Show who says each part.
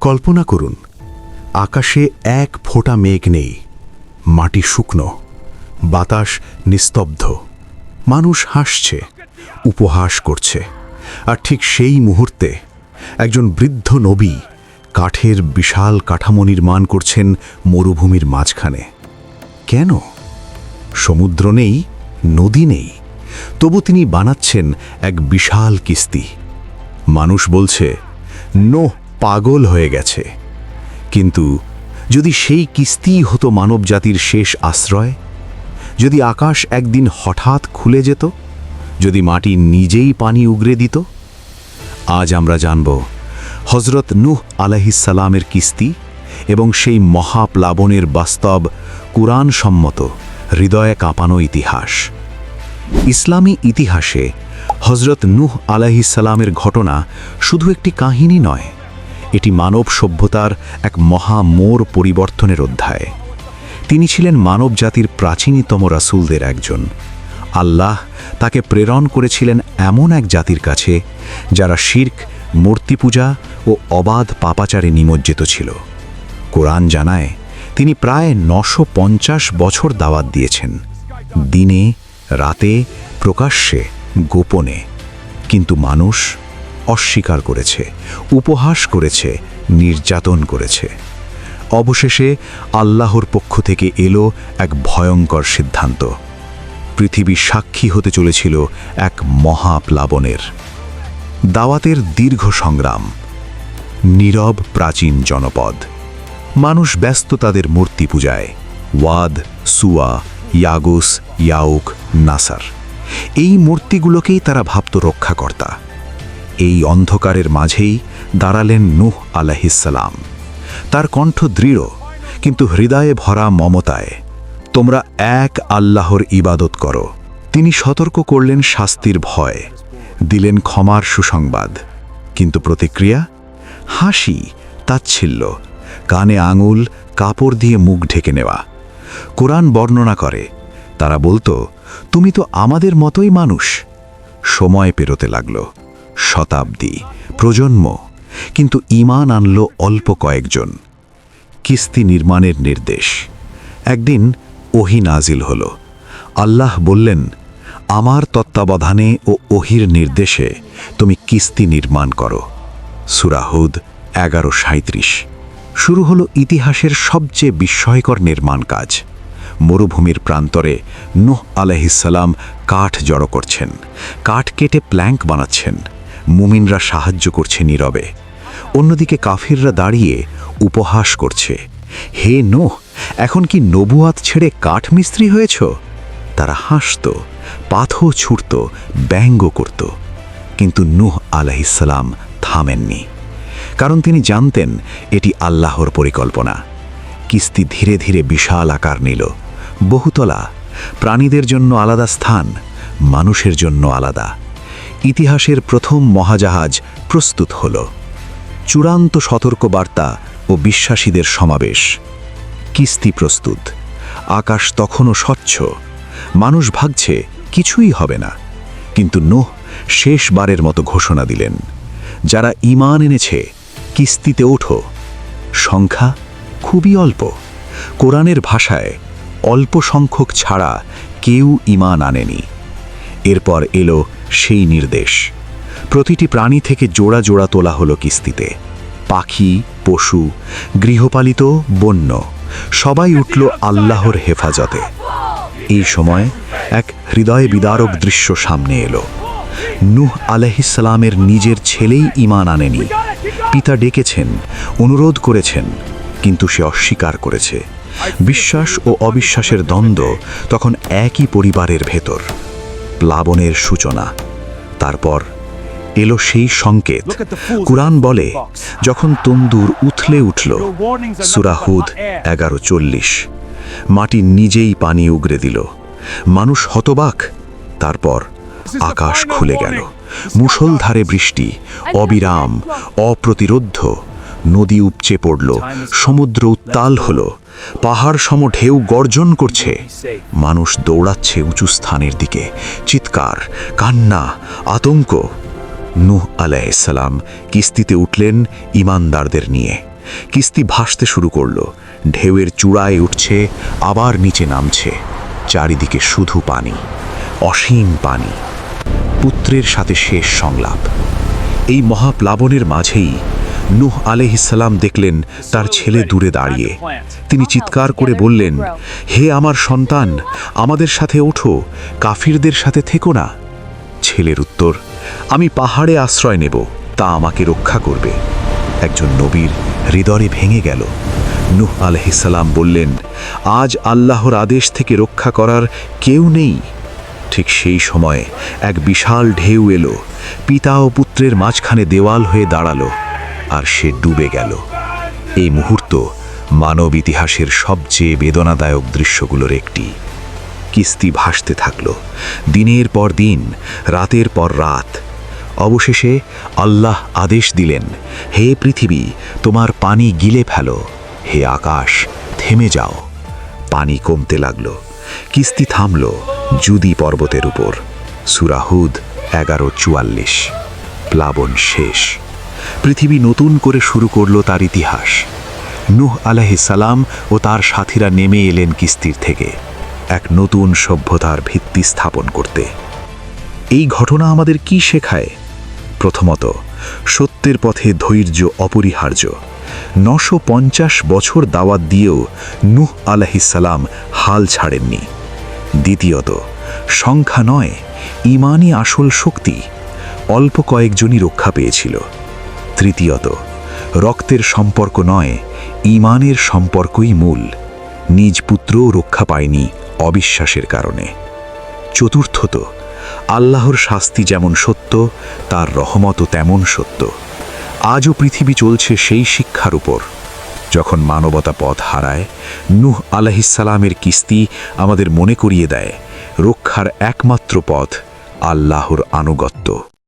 Speaker 1: কল্পনা করুন, আকাশে এক ফোঁটা মেঘ নেই, মাটি শুকনো, বাতাস নিস্তব্ধ, মানুষ হাসছে, উপহাস করছে, আর ঠিক সেই মুহূর্তে একজন বৃদ্ধ নবী কাঠের বিশাল কাঠামো নির্মাণ করছেন মরুভূমির মাঝখানে। কেন? সমুদ্র নেই, নদী নেই, তবু তিনি বানাচ্ছেন এক বিশাল কিস্তি। মানুষ বলছে, নোহ পাগল হয়ে গেছে। কিন্তু যদি সেই কিস্তিই হতো মানবজাতির শেষ আশ্রয়, যদি আকাশ একদিন হঠাৎ খুলে যেত, যদি মাটি নিজেই পানি উগরে দিত। আজ আমরা জানব হযরত নূহ আলাইহিসসালামের কিস্তি এবং সেই মহাপ্লাবনের বাস্তব কুরআন সম্মত হৃদয়ে কাঁপানো ইতিহাস। ইসলামী ইতিহাসে হযরত নূহ আলাইহিসসালামের ঘটনা শুধু একটি কাহিনী নয়, এটি মানব সভ্যতার এক মহা মোড় পরিবর্তনের অধ্যায়। তিনি ছিলেন মানবজাতির প্রাচীনতম রাসূলদের একজন। আল্লাহ তাকে প্রেরণ করেছিলেন এমন এক জাতির কাছে যারা শিরক, মূর্তি পূজা ও অবাধ পাপাচারে নিমজ্জিত ছিল। কোরআন জানায় তিনি প্রায় 950 বছর দাওয়াত দিয়েছেন, দিনে, রাতে, প্রকাশ্যে, গোপনে। কিন্তু মানুষ অস্বীকার করেছে, উপহাস করেছে, নির্যাতন করেছে। অবশেষে আল্লাহর পক্ষ থেকে এলো এক ভয়ঙ্কর সিদ্ধান্ত। পৃথিবী সাক্ষী হতে চলেছিল এক মহাপ্লাবনের। দাওয়াতের দীর্ঘ সংগ্রাম, নীরব প্রাচীন জনপদ, মানুষ ব্যস্ত তাদের মূর্তি পূজায়, ওয়াদ, সুয়া, ইয়াগুস, ইয়াউক, নাসার। এই মূর্তিগুলোকেই তারা ভাবত রক্ষাকর্তা। এই অন্ধকারের মাঝেই দাঁড়ালেন নূহ আলাইহিসসালাম। তার কণ্ঠ দৃঢ়, কিন্তু হৃদয়ে ভরা মমতায়। তোমরা এক আল্লাহর ইবাদত করো। তিনি সতর্ক করলেন শাস্তির ভয়, দিলেন ক্ষমার সুসংবাদ। কিন্তু প্রতিক্রিয়া? হাসি, তাচ্ছিল্য, কানে আঙুল, কাপড় দিয়ে মুখ ঢেকে নেওয়া। কোরআন বর্ণনা করে, তারা বলতো, তুমি তো আমাদের মতোই মানুষ। সময় পেরোতে লাগল, শতাব্দী, প্রজন্ম, কিন্তু ঈমান আনল অল্প কয়েকজন। কিস্তি নির্মাণের নির্দেশ। একদিন ওহী নাজিল হল। আল্লাহ বললেন, আমার তত্ত্বাবধানে ও ওহীর নির্দেশে তুমি কিস্তি নির্মাণ করো। সূরা হুদ 11:37। শুরু হলো ইতিহাসের সবচেয়ে বিস্ময়কর নির্মাণ কাজ। মরুভূমির প্রান্তরে নূহ আলাইহিসসালাম কাঠ জড়ো করছেন, কাঠ কেটে প্ল্যাঙ্ক বানাচ্ছেন। মুমিনরা সাহায্য করছে নীরবে। অন্যদিকে কাফিররা দাঁড়িয়ে উপহাস করছে, হে নূহ, এখন কি নবুয়াত ছেড়ে কাঠমিস্ত্রি হয়েছ? তারা হাসত, পাথর ছুঁড়ত, ব্যঙ্গ করত। কিন্তু নূহ আলাইহিসসালাম থামেননি, কারণ তিনি জানতেন এটি আল্লাহর পরিকল্পনা। কিস্তি ধীরে ধীরে বিশাল আকার নিল, বহুতলা, প্রাণীদের জন্য আলাদা স্থান, মানুষের জন্য আলাদা। ইতিহাসের প্রথম মহাজাহাজ প্রস্তুত হল। চূড়ান্ত সতর্কবার্তা ও বিশ্বাসীদের সমাবেশ। কিস্তি প্রস্তুত, আকাশ তখনও স্বচ্ছ। মানুষ ভাবছে কিছুই হবে না, কিন্তু নূহ শেষবারের মতো ঘোষণা দিলেন, যারা ঈমান এনেছে কিস্তিতে ওঠো। সংখ্যা খুবই অল্প। কোরআনের ভাষায় অল্প সংখ্যক ছাড়া কেউ ঈমান আনেনি। এরপর এলো সেই নির্দেশ। প্রতিটি প্রাণী থেকে জোড়া জোড়া তোলা হলো কিস্তিতে। পাখি, পশু, গৃহপালিত, বন্য, সবাই উঠল আল্লাহর হেফাজতে। এই সময় এক হৃদয় বিদারক দৃশ্য সামনে এলো। নূহ আলাইহিসসালামের নিজের ছেলেই ঈমান আনেনি। পিতা ডেকেছেন, অনুরোধ করেছেন, কিন্তু সে অস্বীকার করেছে। বিশ্বাস ও অবিশ্বাসের দ্বন্দ্ব তখন একই পরিবারের ভেতর। প্লাবনের সূচনা। তারপর এলো সেই সংকেত। কুরআন বলে, যখন তন্দুর উথলে উঠল, সূরা হুদ 11:40, মাটি নিজেই পানি উগরে দিল। মানুষ হতবাক। তারপর আকাশ খুলে গেল। মুষলধারে বৃষ্টি, অবিরাম, অপ্রতিরোধ্য। নদী উপচে পড়ল, সমুদ্র উত্তাল হল, পাহাড় সম ঢেউ গর্জন করছে। মানুষ দৌড়াচ্ছে উঁচু স্থানের দিকে, চিৎকার, কান্না, আতঙ্ক। নূহ আলাইহিসসালাম কিস্তিতে উঠলেন ঈমানদারদের নিয়ে। কিস্তি ভাসতে শুরু করলো, ঢেউয়ের চূড়ায় উঠছে, আবার নিচে নামছে। চারিদিকে শুধু পানি, অসীম পানি। পুত্রের সাথে শেষ সংলাপ। এই মহাপ্লাবনের মাঝেই নূহ আলাইহিসসালাম দেখলেন তার ছেলে দূরে দাঁড়িয়ে। তিনি চিৎকার করে বললেন, হে আমার সন্তান, আমাদের সাথে ওঠো, কাফিরদের সাথে থেকো না। ছেলের উত্তর, আমি পাহাড়ে আশ্রয় নেব, তা আমাকে রক্ষা করবে। একজন নবীর হৃদয়ে ভেঙে গেল। নূহ আলাইহিসসালাম বললেন, আজ আল্লাহর আদেশ থেকে রক্ষা করার কেউ নেই। ঠিক সেই সময় এক বিশাল ঢেউ এলো, পিতা ও পুত্রের মাঝখানে দেওয়াল হয়ে দাঁড়ালো, আর সে ডুবে গেল। এই মুহূর্ত মানব ইতিহাসের সবচেয়ে বেদনাদায়ক দৃশ্যগুলোর একটি। কিস্তি ভাসতে থাকল, দিনের পর দিন, রাতের পর রাত। অবশেষে আল্লাহ আদেশ দিলেন, হে পৃথিবী, তোমার পানি গিলে ফেলো, হে আকাশ, থেমে যাও। পানি কমতে লাগল, কিস্তি থামল জুদি পর্বতের উপর। সূরা হুদ 11:44। প্লাবন শেষ, পৃথিবী নতুন করে শুরু করল তার ইতিহাস। নূহ আলাইহিসসালাম ও তার সাথীরা নেমে এলেন কিস্তির থেকে, এক নতুন সভ্যতার ভিত্তি স্থাপন করতে। এই ঘটনা আমাদের কি শেখায়? প্রথমত, সত্যের পথে ধৈর্য অপরিহার্য। 950 বছর দাওয়াত দিয়েও নূহ আলাইহিসসালাম হাল ছাড়েননি। দ্বিতীয়ত, সংখ্যা নয়, ঈমানই আসল শক্তি। অল্প কয়েকজনই রক্ষা পেয়েছিল। তৃতীয়ত, রক্তের সম্পর্ক নয়, ঈমানের সম্পর্কই মূল। নিজ পুত্রও রক্ষা পায়নি অবিশ্বাসের কারণে। চতুর্থত, আল্লাহর শাস্তি যেমন সত্য, তার রহমতও তেমন সত্য। আজও পৃথিবী চলছে সেই শিক্ষার উপর। যখন মানবতা পথ হারায়, নূহ আলাইহিসসালামের কিস্তি আমাদের মনে করিয়ে দেয়, রক্ষার একমাত্র পথ আল্লাহর আনুগত্য।